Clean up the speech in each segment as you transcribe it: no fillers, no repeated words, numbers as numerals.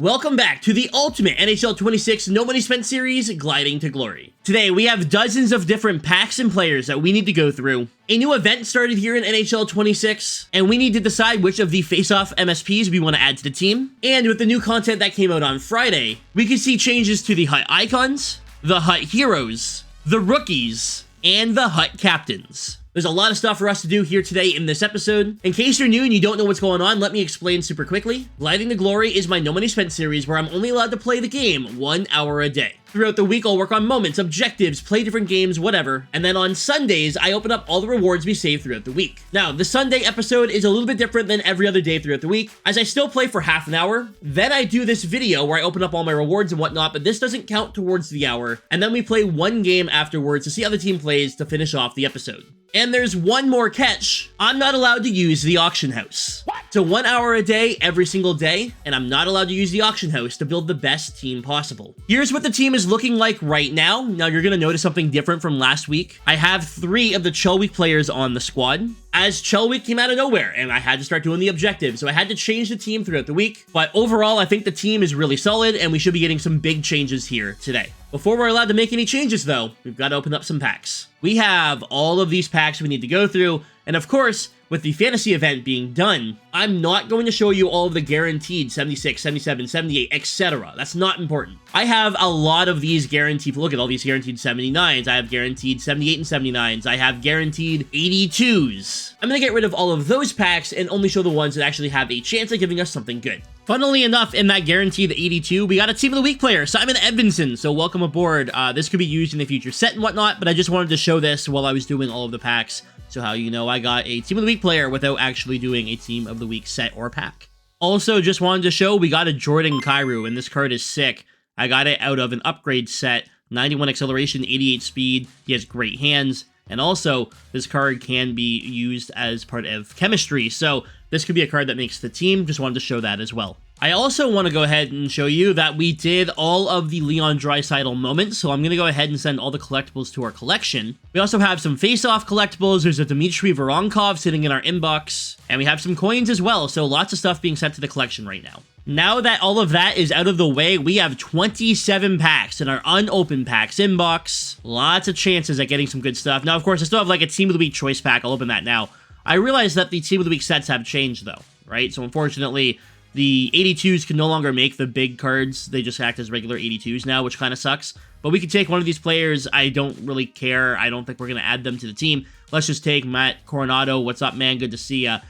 Welcome back to the ultimate NHL 26 No Money Spent series, Gliding to Glory. Today, we have dozens of different packs and players that we need to go through. A new event started here in NHL 26, and we need to decide which of the face-off MSPs we want to add to the team. And with the new content that came out on Friday, we can see changes to the HUT icons, the HUT heroes, the rookies, and the HUT captains. There's a lot of stuff for us to do here today in this episode. In case you're new and you don't know what's going on, let me explain super quickly. Gliding to Glory is my No Money Spent series where I'm only allowed to play the game 1 hour a day. Throughout the week, I'll work on moments, objectives, play different games, whatever. And then on Sundays, I open up all the rewards we save throughout the week. Now, the Sunday episode is a little bit different than every other day throughout the week, as I still play for half an hour. Then I do this video where I open up all my rewards and whatnot, but this doesn't count towards the hour. And then we play one game afterwards to see how the team plays to finish off the episode. And there's one more catch. I'm not allowed to use the auction house. What? So 1 hour a day, every single day, and I'm not allowed to use the auction house to build the best team possible. Here's what the team is looking like right now. Now you're gonna notice something different from last week. I have 3 of the Chell Week players on the squad, as Chell Week came out of nowhere, and I had to start doing the objectives, so I had to change the team throughout the week. But overall, I think the team is really solid, and we should be getting some big changes here today. Before we're allowed to make any changes, though, we've got to open up some packs. We have all of these packs we need to go through, and of course, with the fantasy event being done, I'm not going to show you all of the guaranteed 76, 77, 78, etc. That's not important. I have a lot of these guaranteed, look at all these guaranteed 79s. I have guaranteed 78 and 79s. I have guaranteed 82s. I'm going to get rid of all of those packs and only show the ones that actually have a chance of giving us something good. Funnily enough, in that guaranteed 82, we got a Team of the Week player, Simon Edvinsson, so welcome aboard. This could be used in the future set and whatnot, but I just wanted to show this while I was doing all of the packs, so how you know I got a Team of the Week player without actually doing a Team of the Week set or pack. Also, just wanted to show we got a Jordan Kyrou, and this card is sick. I got it out of an upgrade set, 91 acceleration, 88 speed, he has great hands, and also, this card can be used as part of chemistry, so this could be a card that makes the team. Just wanted to show that as well. I also want to go ahead and show you that we did all of the Leon Draisaitl moments, so I'm going to go ahead and send all the collectibles to our collection. We also have some face-off collectibles. There's a Dmitry Voronkov sitting in our inbox, and we have some coins as well, so lots of stuff being sent to the collection right now. Now that all of that is out of the way, we have 27 packs in our unopened packs inbox. Lots of chances at getting some good stuff. Now, of course, I still have like a Team of the Week choice pack. I'll open that now. I realize that the Team of the Week sets have changed though, right? So unfortunately, the 82s can no longer make the big cards. They just act as regular 82s now, which kind of sucks. But we could take one of these players. I don't really care. I don't think we're going to add them to the team. Let's just take Matt Coronado. What's up, man? Good to see ya.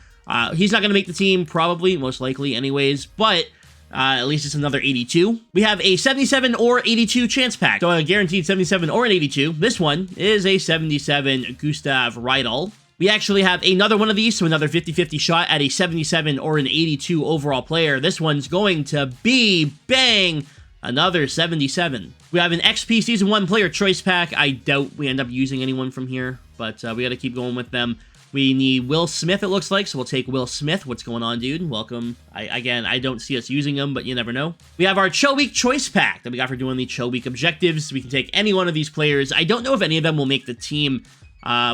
He's not going to make the team, probably, most likely anyways, but at least it's another 82. We have a 77 or 82 chance pack, so a guaranteed 77 or an 82. This one is a 77 Gustav Rydal. We actually have another one of these, so another 50-50 shot at a 77 or an 82 overall player. This one's going to be, bang, another 77. We have an XP Season 1 player choice pack. I doubt we end up using anyone from here, but we got to keep going with them. We need Will Smith, it looks like, so we'll take Will Smith. What's going on, dude? Welcome. Again, I don't see us using them, but you never know. We have our Chell Week choice pack that we got for doing the Chell Week objectives. We can take any one of these players. I don't know if any of them will make the team.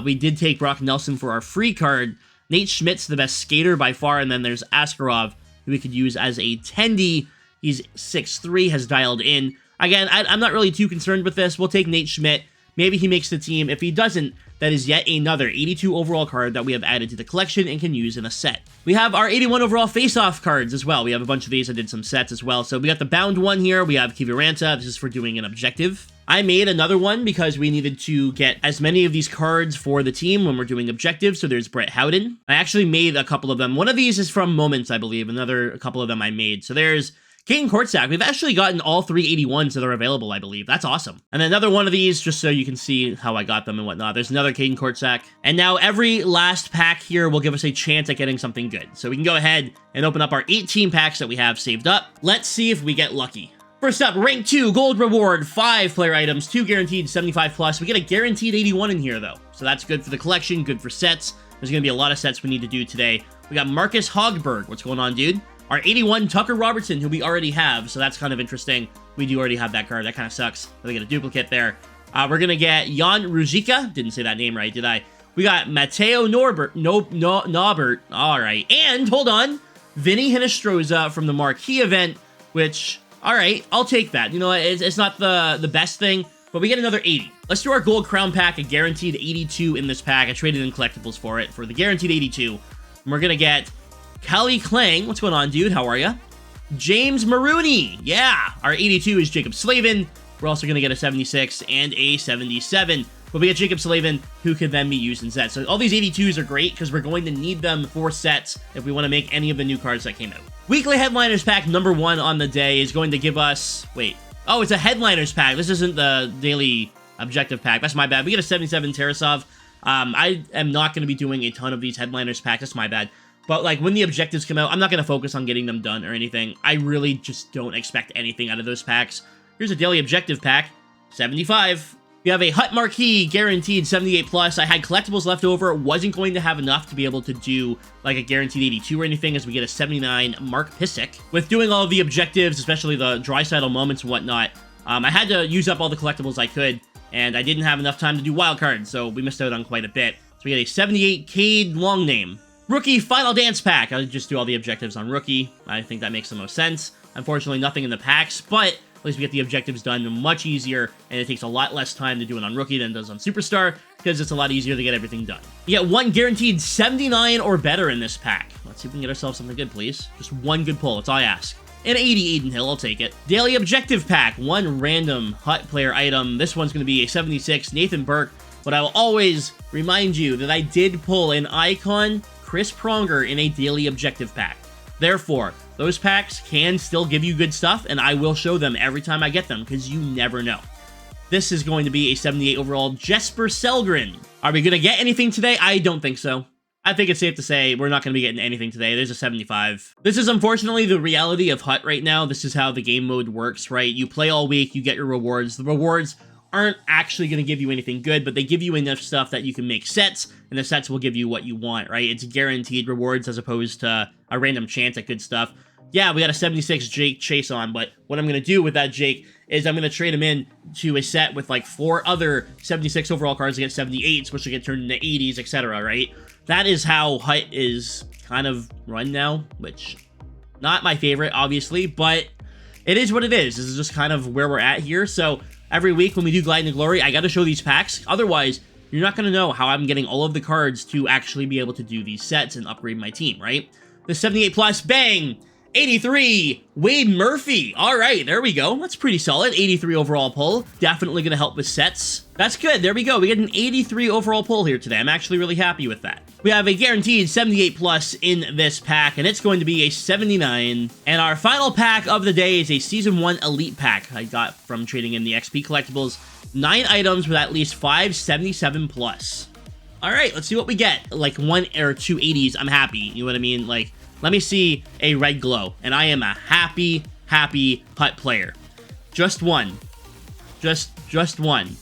We did take Brock Nelson for our free card. Nate Schmidt's the best skater by far, and then there's Askarov, who we could use as a tendy. He's 6'3", has dialed in. Again, I'm not really too concerned with this. We'll take Nate Schmidt. Maybe he makes the team. If he doesn't, that is yet another 82 overall card that we have added to the collection and can use in a set. We have our 81 overall face-off cards as well. We have a bunch of these. I did some sets as well. So we got the bound one here. We have Kiviranta. This is for doing an objective. I made another one because we needed to get as many of these cards for the team when we're doing objectives. So there's Brett Howden. I actually made a couple of them. One of these is from Moments, I believe. A couple of them I made. So there's Kane Korczak. We've actually gotten all 381s that are available, I believe. That's awesome. And then another one of these, just so you can see how I got them and whatnot. There's another Kane Korczak. And now every last pack here will give us a chance at getting something good. So we can go ahead and open up our 18 packs that we have saved up. Let's see if we get lucky. First up, rank 2, gold reward, 5 player items, 2 guaranteed, 75 plus. We get a guaranteed 81 in here though. So that's good for the collection, good for sets. There's gonna be a lot of sets we need to do today. We got Marcus Hogberg. What's going on, dude? Our 81 Tucker Robertson, who we already have, so that's kind of interesting. We do already have that card. That kind of sucks. They get a duplicate there. We're going to get Jan Ruzicka. Didn't say that name right, did I? We got Matteo Norbert. Norbert. All right. And, hold on, Vinny Hinostroza from the Marquee event. which, all right, I'll take that. You know, it's not the best thing, but we get another 80. Let's do our gold crown pack, a guaranteed 82 in this pack. I traded in collectibles for it for the guaranteed 82. And we're going to get Callie Klang. What's going on, dude? How are you? James Maroney. Yeah, our 82 is Jacob Slavin. We're also going to get a 76 and a 77. But we get Jacob Slavin, who can then be used in sets. So all these 82s are great because we're going to need them for sets if we want to make any of the new cards that came out. Weekly Headliners pack number 1 on the day is going to give us... Wait. Oh, it's a Headliners pack. This isn't the daily objective pack. That's my bad. We get a 77 Tarasov. I am not going to be doing a ton of these Headliners packs. That's my bad. But, like, when the objectives come out, I'm not going to focus on getting them done or anything. I really just don't expect anything out of those packs. Here's a daily objective pack. 75. We have a Hut Marquee guaranteed 78+. I had collectibles left over. Wasn't going to have enough to be able to do like a guaranteed 82 or anything, as we get a 79 Mark Pissick. With doing all of the objectives, especially the Draisaitl moments and whatnot, I had to use up all the collectibles I could, and I didn't have enough time to do wild cards, so we missed out on quite a bit. So we get a 78 Cade Long Name. Rookie Final Dance pack. I'll just do all the objectives on Rookie. I think that makes the most sense. Unfortunately, nothing in the packs, but at least we get the objectives done much easier, and it takes a lot less time to do it on Rookie than it does on Superstar, because it's a lot easier to get everything done. You get one guaranteed 79 or better in this pack. Let's see if we can get ourselves something good, please. Just one good pull, that's all I ask. An 80 Aiden Hill, I'll take it. Daily Objective pack, one random Hut player item. This one's going to be a 76 Nathan Burke, but I will always remind you that I did pull an Icon Chris Pronger in a Daily Objective pack. Therefore, those packs can still give you good stuff, and I will show them every time I get them, because you never know. This is going to be a 78 overall Jesper Selgren. Are we going to get anything today? I don't think so. I think it's safe to say we're not going to be getting anything today. There's a 75. This is unfortunately the reality of Hut right now. This is how the game mode works, right? You play all week, you get your rewards. The rewards aren't actually going to give you anything good, but they give you enough stuff that you can make sets, and the sets will give you what you want, right? It's guaranteed rewards as opposed to a random chance at good stuff. Yeah, we got a 76 Jake Chase on, but what I'm going to do with that Jake is I'm going to trade him in to a set with like 4 other 76 overall cards to get 78s, which will get turned into 80s, etc., right? That is how Hut is kind of run now, which, not my favorite, obviously, but it is what it is. This is just kind of where we're at here, so every week when we do Glide into Glory, I got to show these packs. Otherwise, you're not going to know how I'm getting all of the cards to actually be able to do these sets and upgrade my team, right? The 78 plus, bang! 83, Wade Murphy. All right, there we go. That's pretty solid. 83 overall pull. Definitely going to help with sets. That's good. There we go. We get an 83 overall pull here today. I'm actually really happy with that. We have a guaranteed 78 plus in this pack, and it's going to be a 79. And our final pack of the day is a Season 1 Elite pack I got from trading in the XP collectibles. 9 items with at least 5 77 plus. All right, let's see what we get. Like 1 or 2 80s. I'm happy. You know what I mean? Like, let me see a red glow, and I am a happy Hut player. Just one. Just one.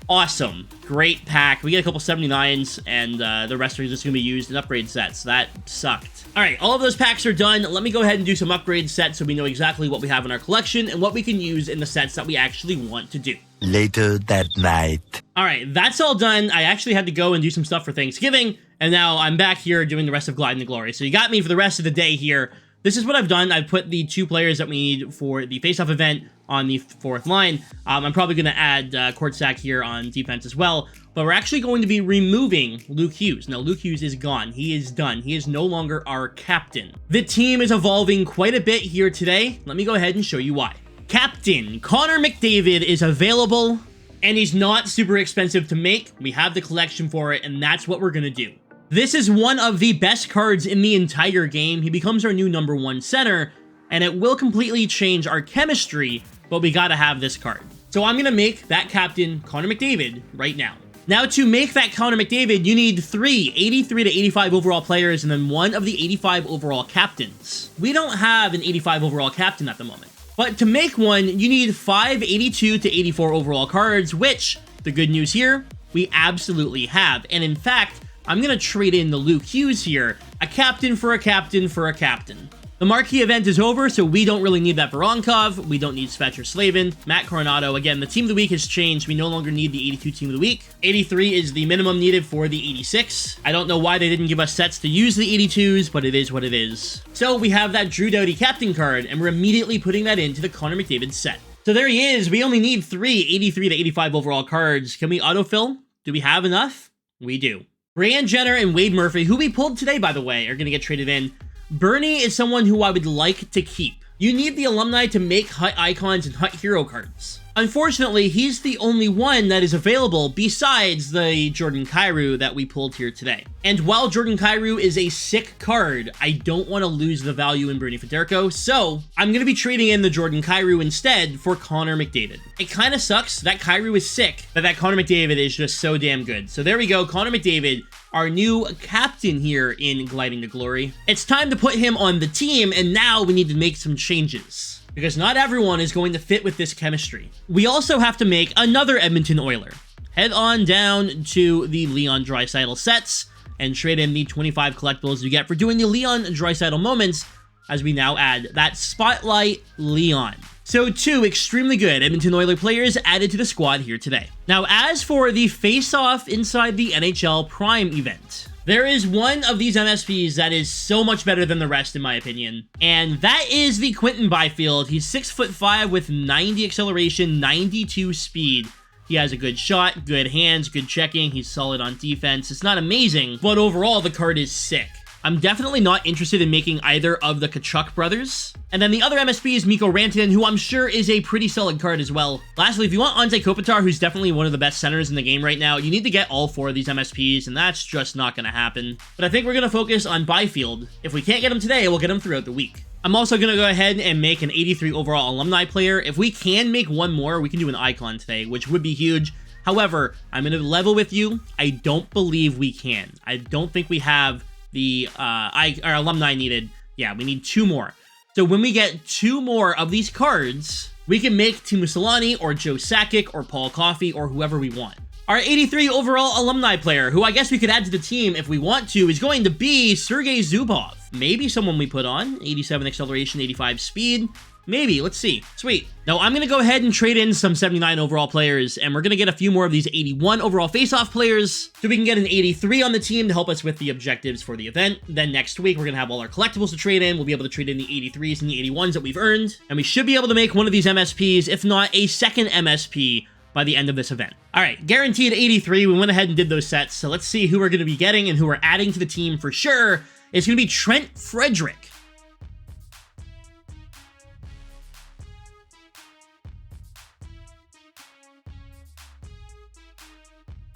Awesome. Great pack. We get a couple 79s, and the rest are just going to be used in upgrade sets. That sucked. All right, all of those packs are done. Let me go ahead and do some upgrade sets so we know exactly what we have in our collection and what we can use in the sets that we actually want to do. Later that night. All right, that's all done. I actually had to go and do some stuff for Thanksgiving, and now I'm back here doing the rest of Glide into Glory. So you got me for the rest of the day here. This is what I've done. I've put the 2 players that we need for the face-off event on the 4th line. I'm probably going to add Kortsak here on defense as well, but we're actually going to be removing Luke Hughes. Now, Luke Hughes is gone. He is done. He is no longer our captain. The team is evolving quite a bit here today. Let me go ahead and show you why. Captain Connor McDavid is available, and he's not super expensive to make. We have the collection for it, and that's what we're going to do. This is one of the best cards in the entire game. He becomes our new #1 center, and it will completely change our chemistry, but we gotta have this card. So I'm gonna make that captain Connor McDavid right now. Now, to make that Connor McDavid, you need 3 83 to 85 overall players and then 1 of the 85 overall captains. We don't have an 85 overall captain at the moment. But to make one, you need 5 82 to 84 overall cards, which, the good news here, we absolutely have. And in fact, I'm going to trade in the Luke Hughes here, a captain for a captain for a captain. The marquee event is over, so we don't really need that Voronkov. We don't need Svech or Slavin. Matt Coronado, again, the team of the week has changed. We no longer need the 82 team of the week. 83 is the minimum needed for the 86. I don't know why they didn't give us sets to use the 82s, but it is what it is. So we have that Drew Doughty captain card, and we're immediately putting that into the Connor McDavid set. So there he is. We only need 3 83 to 85 overall cards. Can we autofill? Do we have enough? We do. Brian Jenner and Wade Murphy, who we pulled today, by the way, are going to get traded in. Bernie is someone who I would like to keep. You need the alumni to make Hut Icons and Hut Hero cards. Unfortunately, he's the only one that is available besides the Jordan Kyrou that we pulled here today. And while Jordan Kyrou is a sick card, I don't want to lose the value in Bernie Federico, so I'm going to be trading in the Jordan Kyrou instead for Connor McDavid. It kind of sucks that Kyrou is sick, but that Connor McDavid is just so damn good. So there we go, Connor McDavid, our new captain here in Gliding to Glory. It's time to put him on the team, and now we need to make some changes, because not everyone is going to fit with this chemistry. We also have to make another Edmonton Oiler. Head on down to the Leon Draisaitl sets and trade in the 25 collectibles you get for doing the Leon Draisaitl moments, as we now add that Spotlight Leon. So 2 extremely good Edmonton Oiler players added to the squad here today. Now, as for the face-off inside the NHL Prime event, there is one of these MSPs that is so much better than the rest, in my opinion, and that is the Quinton Byfield. He's 6'5" with 90 acceleration, 92 speed. He has a good shot, good hands, good checking. He's solid on defense. It's not amazing, but overall, the card is sick. I'm definitely not interested in making either of the Kachuk brothers. And then the other MSP is Mikko Rantanen, who I'm sure is a pretty solid card as well. Lastly, if you want Ante Kopitar, who's definitely one of the best centers in the game right now, you need to get all 4 of these MSPs, and that's just not going to happen. But I think we're going to focus on Byfield. If we can't get him today, we'll get him throughout the week. I'm also going to go ahead and make an 83 overall alumni player. If we can make one more, we can do an icon today, which would be huge. However, I'm going to level with you. I don't believe we can. I don't think we have the our alumni needed. Yeah, we need 2 more. So when we get 2 more of these cards, we can make Teemu Selanne or Joe Sakic or Paul Coffey or whoever we want. Our 83 overall alumni player, who I guess we could add to the team if we want to, is going to be Sergei Zubov. Maybe someone we put on. 87 acceleration, 85 speed. Maybe, let's see. Sweet. Now I'm going to go ahead and trade in some 79 overall players, and we're going to get a few more of these 81 overall face-off players, so we can get an 83 on the team to help us with the objectives for the event. Then next week, we're going to have all our collectibles to trade in. We'll be able to trade in the 83s and the 81s that we've earned, and we should be able to make one of these MSPs, if not a second MSP, by the end of this event. All right, guaranteed 83. We went ahead and did those sets, so let's see who we're going to be getting and who we're adding to the team for sure. It's going to be Trent Frederick.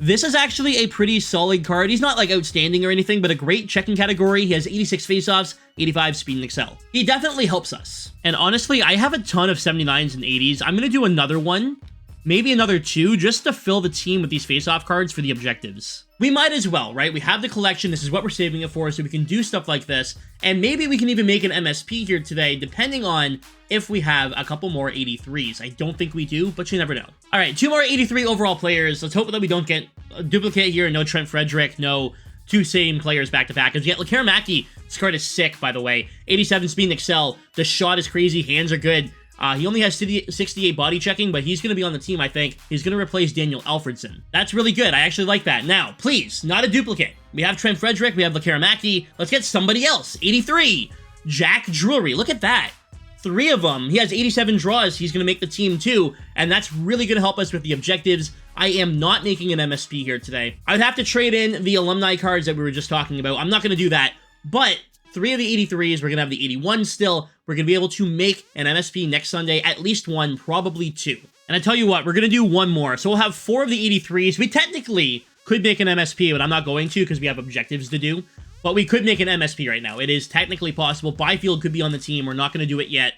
This is actually a pretty solid card. He's not like outstanding or anything, but a great checking category. He has 86 faceoffs, 85 speed and excel. He definitely helps us. And honestly, I have a ton of 79s and 80s. I'm going to do another one, maybe another 2, just to fill the team with these face-off cards for the objectives. We might as well, right? We have the collection. This is what we're saving it for, so we can do stuff like this. And maybe we can even make an MSP here today, depending on if we have a couple more 83s. I don't think we do, but you never know. All right, 2 more 83 overall players. Let's hope that we don't get a duplicate here. No Trent Frederick, no 2 same players back-to-back. As you get Lekaramaki, this card is sick, by the way. 87 speed and excel. The shot is crazy. Hands are good. He only has 68 body checking, but he's going to be on the team, I think. He's going to replace Daniel Alfredson. That's really good. I actually like that. Now, please, not a duplicate. We have Trent Frederick. We have Lekaramaki. Let's get somebody else. 83. Jack Drury. Look at that. 3 of them. He has 87 draws. He's going to make the team too, and that's really going to help us with the objectives. I am not making an MSP here today. I'd have to trade in the alumni cards that we were just talking about. I'm not going to do that, but 3 of the 83s, we're going to have the 81 still. We're going to be able to make an MSP next Sunday, at least 1, probably 2. And I tell you what, we're going to do 1 more. So we'll have 4 of the 83s. We technically could make an MSP, but I'm not going to because we have objectives to do. But we could make an MSP right now. It is technically possible. Byfield could be on the team. We're not going to do it yet.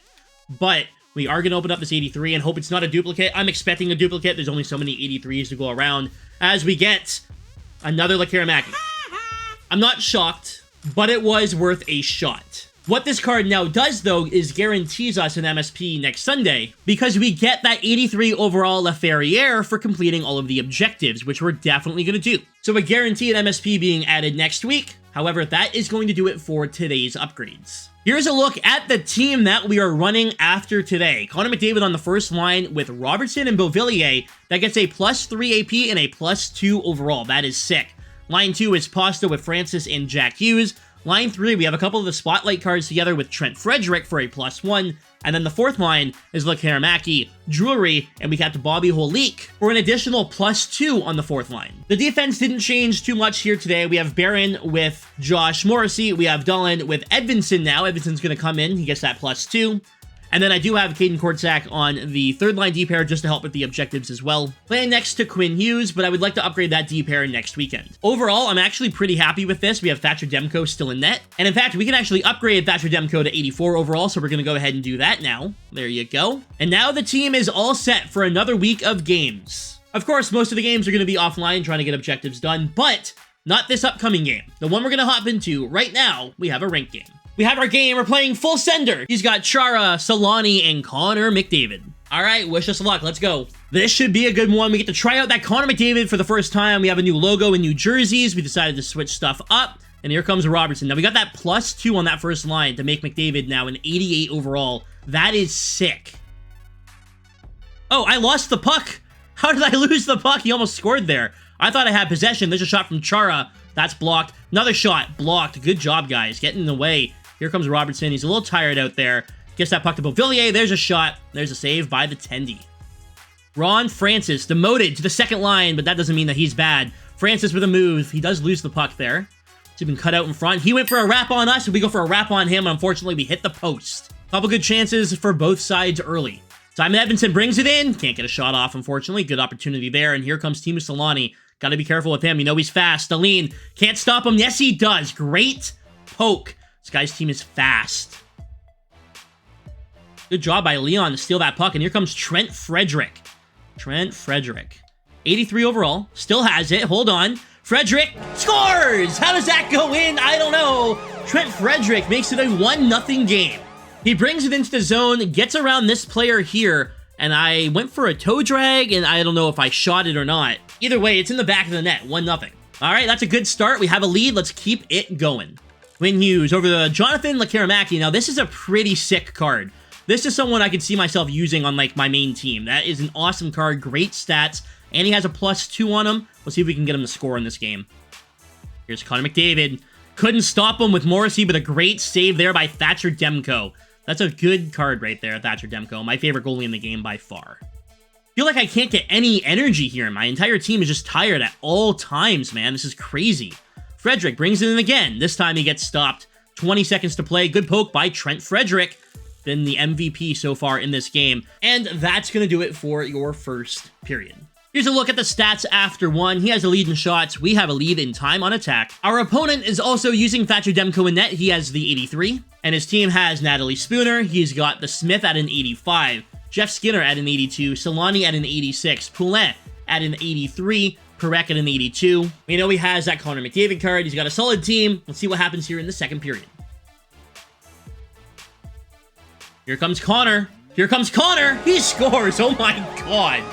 But we are going to open up this 83 and hope it's not a duplicate. I'm expecting a duplicate. There's only so many 83s to go around as we get another Lekaramaki. I'm not shocked, but it was worth a shot. What this card now does, though, is guarantees us an MSP next Sunday because we get that 83 overall Laferriere for completing all of the objectives, which we're definitely going to do. So a guaranteed MSP being added next week. However, that is going to do it for today's upgrades. Here's a look at the team that we are running after today. Connor McDavid on the first line with Robertson and Beauvillier. That gets a +3 AP and a +2 overall. That is sick. Line 2 is Pasta with Francis and Jack Hughes. Line 3, we have a couple of the spotlight cards together with Trent Frederick for a +1. And then the fourth line is Lekaramaki, Drury, and we got Bobby Holik for an additional +2 on the fourth line. The defense didn't change too much here today. We have Barron with Josh Morrissey. We have Dolan with Edvinsson now. Edvinsson's going to come in. He gets that +2. And then I do have Caden Korczak on the third line D pair just to help with the objectives as well. Playing next to Quinn Hughes, but I would like to upgrade that D pair next weekend. Overall, I'm actually pretty happy with this. We have Thatcher Demko still in net. And in fact, we can actually upgrade Thatcher Demko to 84 overall, so we're going to go ahead and do that now. There you go. And now the team is all set for another week of games. Of course, most of the games are going to be offline trying to get objectives done, but not this upcoming game. The one we're going to hop into right now, we have a rank game. We have our game. We're playing full sender. He's got Chara, Solani, and Connor McDavid. All right, wish us luck. Let's go. This should be a good one. We get to try out that Connor McDavid for the first time. We have a new logo and new jerseys. We decided to switch stuff up. And here comes Robertson. Now, we got that +2 on that first line to make McDavid now an 88 overall. That is sick. Oh, I lost the puck. How did I lose the puck? He almost scored there. I thought I had possession. There's a shot from Chara. That's blocked. Another shot. Blocked. Good job, guys. Getting in the way. Here comes Robertson. He's a little tired out there. Gets that puck to Beauvillier. There's a shot. There's a save by the Tendy. Ron Francis demoted to the second line, but that doesn't mean that he's bad. Francis with a move. He does lose the puck there. He's been cut out in front. He went for a wrap on us, and we go for a wrap on him. Unfortunately, we hit the post. Couple good chances for both sides early. Simon Edvinsson brings it in. Can't get a shot off, unfortunately. Good opportunity there, and here comes Teemu Solani. Got to be careful with him. You know he's fast. Deline can't stop him. Yes, he does. Great poke. This guy's team is fast. Good job by Leon to steal that puck. And here comes Trent Frederick. Trent Frederick. 83 overall. Still has it. Hold on. Frederick scores! How does that go in? I don't know. Trent Frederick makes it a 1-0 game. He brings it into the zone, gets around this player here, and I went for a toe drag, and I don't know if I shot it or not. Either way, it's in the back of the net. 1-0. All right, that's a good start. We have a lead. Let's keep it going. Quinn Hughes over to Jonathan Lekaramaki. Now, this is a pretty sick card. This is someone I could see myself using on, like, my main team. That is an awesome card. Great stats. And he has a +2 on him. Let's see if we can get him to score in this game. Here's Connor McDavid. Couldn't stop him with Morrissey, but a great save there by Thatcher Demko. That's a good card right there, Thatcher Demko. My favorite goalie in the game by far. Feel like I can't get any energy here. My entire team is just tired at all times, man. This is crazy. Frederick brings it in again. This time he gets stopped. 20 seconds to play. Good poke by Trent Frederick. Been the MVP so far in this game. And that's going to do it for your first period. Here's a look at the stats after one. He has a lead in shots. We have a lead in time on attack. Our opponent is also using Thatcher Demko in net. He has the 83. And his team has Natalie Spooner. He's got the Smith at an 85. Jeff Skinner at an 82. Solani at an 86. Poulin at an 83. Perek at an 82. We know he has that Connor McDavid card. He's got a solid team. Let's see what happens here in the second period. Here comes Connor. Here comes Connor. He scores. Oh my god.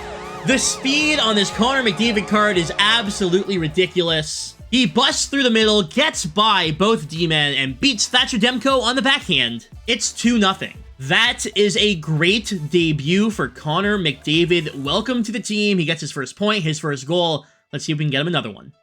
The speed on this Connor McDavid card is absolutely ridiculous. He busts through the middle, gets by both D-men, and beats Thatcher Demko on the backhand. It's 2-0. That is a great debut for Connor McDavid. Welcome to the team. He gets his first point, his first goal. Let's see if we can get him another one.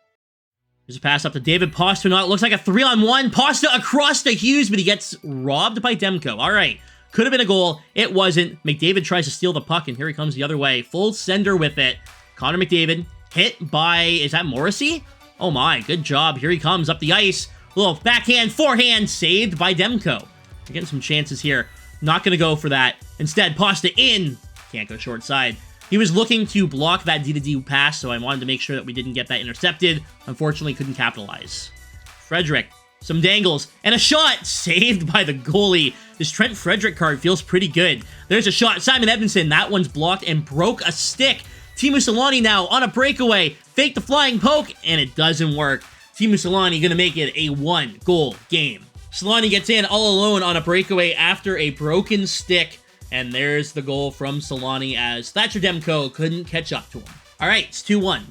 There's a pass up to David Pasta. It looks like a 3-on-1. Pasta across to Hughes, but he gets robbed by Demko. All right. Could have been a goal. It wasn't. McDavid tries to steal the puck, and here he comes the other way. Full sender with it. Connor McDavid hit by, is that Morrissey? Oh my, good job. Here he comes up the ice. Little backhand, forehand, saved by Demko. We're getting some chances here. Not going to go for that. Instead, Pasta in. Can't go short side. He was looking to block that D-to-D pass, so I wanted to make sure that we didn't get that intercepted. Unfortunately, couldn't capitalize. Frederick. Some dangles, and a shot saved by the goalie. This Trent Frederick card feels pretty good. There's a shot. Simon Edvinsson, that one's blocked and broke a stick. Teemu Solani now on a breakaway. Fake the flying poke, and it doesn't work. Teemu Solani gonna make it a 1-goal game. Solani gets in all alone on a breakaway after a broken stick, and there's the goal from Solani as Thatcher Demko couldn't catch up to him. All right, it's 2-1.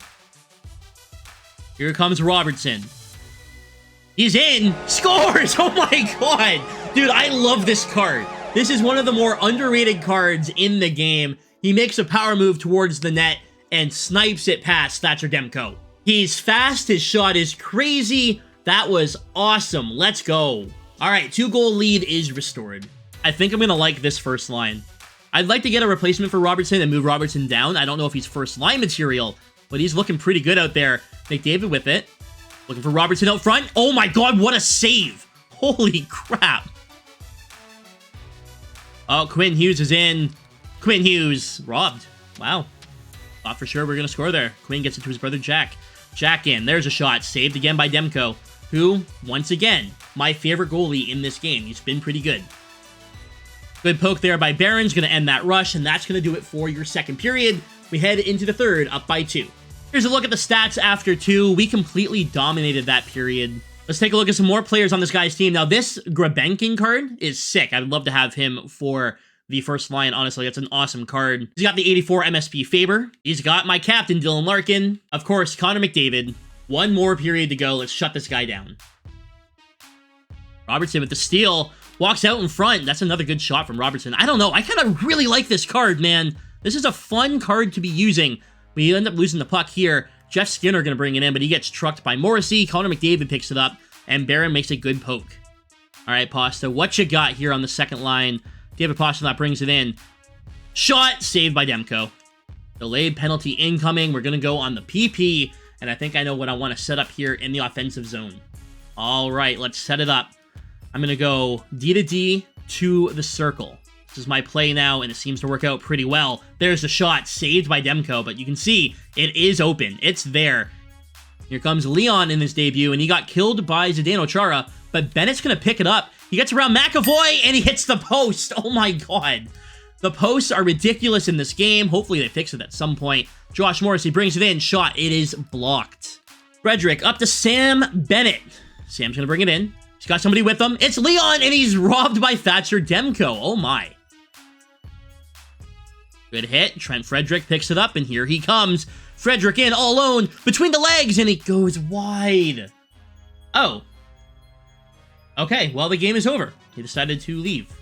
Here comes Robertson. He's in! Scores! Oh my god! Dude, I love this card. This is one of the more underrated cards in the game. He makes a power move towards the net and snipes it past Thatcher Demko. He's fast, his shot is crazy. That was awesome. Let's go. Alright, 2-goal lead is restored. I think I'm gonna like this first line. I'd like to get a replacement for Robertson and move Robertson down. I don't know if he's first line material, but he's looking pretty good out there. McDavid with it. Looking for Robertson out front. Oh my god, what a save! Holy crap. Oh, Quinn Hughes is in. Quinn Hughes robbed. Wow. Thought for sure we're going to score there. Quinn gets it to his brother Jack. Jack in. There's a shot. Saved again by Demko, who, once again, my favorite goalie in this game. He's been pretty good. Good poke there by Barron's. Going to end that rush, and that's going to do it for your second period. We head into the third, up by 2. Here's a look at the stats after 2. We completely dominated that period. Let's take a look at some more players on this guy's team. Now, this Grabenkin card is sick. I'd love to have him for the first line, honestly. That's an awesome card. He's got the 84 MSP Faber. He's got my captain, Dylan Larkin. Of course, Connor McDavid. One more period to go. Let's shut this guy down. Robertson with the steal. Walks out in front. That's another good shot from Robertson. I don't know. I kind of really like this card, man. This is a fun card to be using. We end up losing the puck here. Jeff Skinner going to bring it in, but he gets trucked by Morrissey. Connor McDavid picks it up, and Barron makes a good poke. All right, Pasta, what you got here on the second line? David Pastrnak brings it in. Shot, saved by Demko. Delayed penalty incoming. We're going to go on the PP, and I think I know what I want to set up here in the offensive zone. All right, let's set it up. I'm going to go D to D to the circle. This is my play now, and it seems to work out pretty well. There's the shot, saved by Demko, but you can see it is open. It's there. Here comes Leon in his debut, and he got killed by Zdeno Chara, but Bennett's going to pick it up. He gets around McAvoy, and he hits the post. Oh my god. The posts are ridiculous in this game. Hopefully they fix it at some point. Josh Morrissey brings it in. Shot. It is blocked. Frederick up to Sam Bennett. Sam's going to bring it in. He's got somebody with him. It's Leon, and he's robbed by Thatcher Demko. Oh my. Good hit. Trent Frederick picks it up, and here he comes. Frederick in all alone between the legs, and he goes wide. Oh. Okay, well, the game is over. He decided to leave.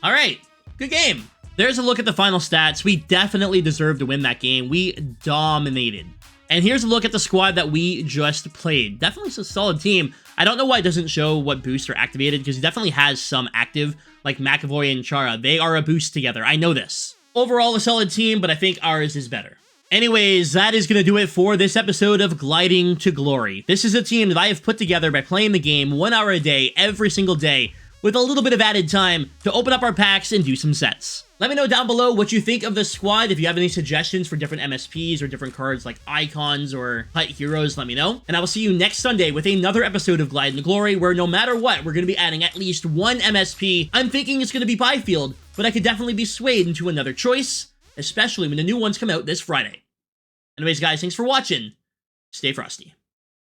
All right, good game. There's a look at the final stats. We definitely deserved to win that game. We dominated. And here's a look at the squad that we just played. Definitely a solid team. I don't know why it doesn't show what boosts are activated, because he definitely has some active, like McAvoy and Chara. They are a boost together. I know this. Overall, a solid team, but I think ours is better. Anyways, that is going to do it for this episode of Gliding to Glory. This is a team that I have put together by playing the game 1 hour a day, every single day, with a little bit of added time to open up our packs and do some sets. Let me know down below what you think of the squad. If you have any suggestions for different MSPs or different cards like icons or hut heroes, let me know. And I will see you next Sunday with another episode of Gliding to Glory, where no matter what, we're going to be adding at least one MSP. I'm thinking it's going to be Byfield, but I could definitely be swayed into another choice, especially when the new ones come out this Friday. Anyways, guys, thanks for watching. Stay frosty.